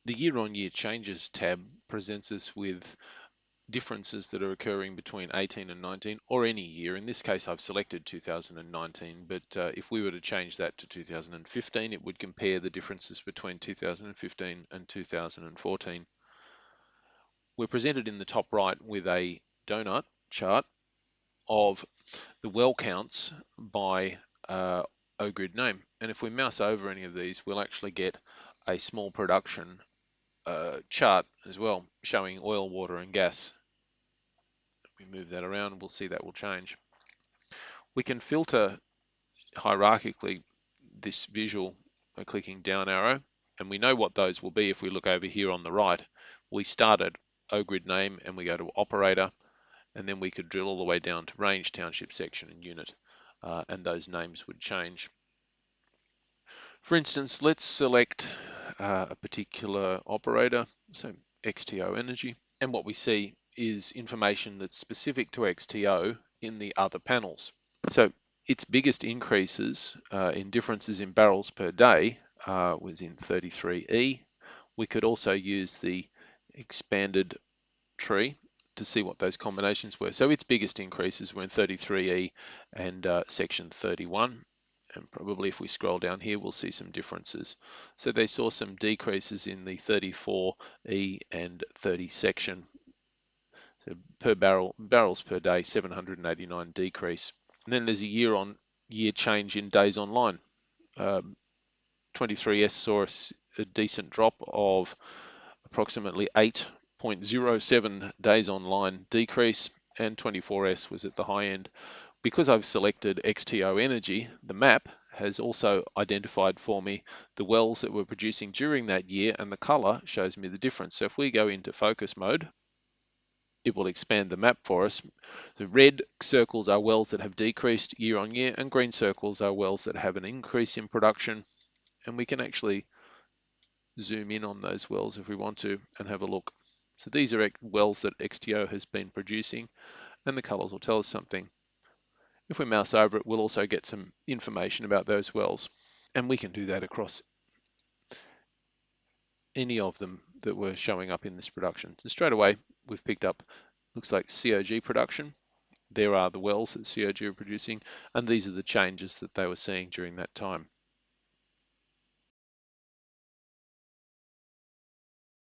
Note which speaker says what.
Speaker 1: The year-on-year changes tab presents us with differences that are occurring between 18 and 19, or any year. In this case, I've selected 2019, but if we were to change that to 2015, it would compare the differences between 2015 and 2014. We're presented in the top right with a donut chart of the well counts by OGrid name. And if we mouse over any of these, we'll actually get a small production chart as well, showing oil, water, and gas. If we move that around, we'll see that will change. We can filter hierarchically this visual by clicking down arrow, and we know what those will be if we look over here on the right. We start at OGrid name and we go to operator, and then we could drill all the way down to range, township, section, and unit, and those names would change. For instance, let's select a particular operator, so XTO Energy, and what we see is information that's specific to XTO in the other panels. So its biggest increases in differences in barrels per day was in 33E. We could also use the expanded tree to see what those combinations were. So its biggest increases were in 33E and section 31. And probably if we scroll down here, we'll see some differences. So they saw some decreases in the 34E and 30 section. So barrels per day, 789 decrease. And then there's a year-on-year change in days online. 23S saw a decent drop of approximately 8.07 days online decrease, and 24S was at the high end. Because I've selected XTO Energy, the map has also identified for me the wells that were producing during that year, and the color shows me the difference. So if we go into focus mode, it will expand the map for us. The red circles are wells that have decreased year on year, and green circles are wells that have an increase in production. And we can actually zoom in on those wells if we want to and have a look. So these are wells that XTO has been producing, and the colors will tell us something. If we mouse over it, we'll also get some information about those wells. And we can do that across any of them that were showing up in this production. So straight away, we've picked up, looks like COG production. There are the wells that COG are producing, and these are the changes that they were seeing during that time.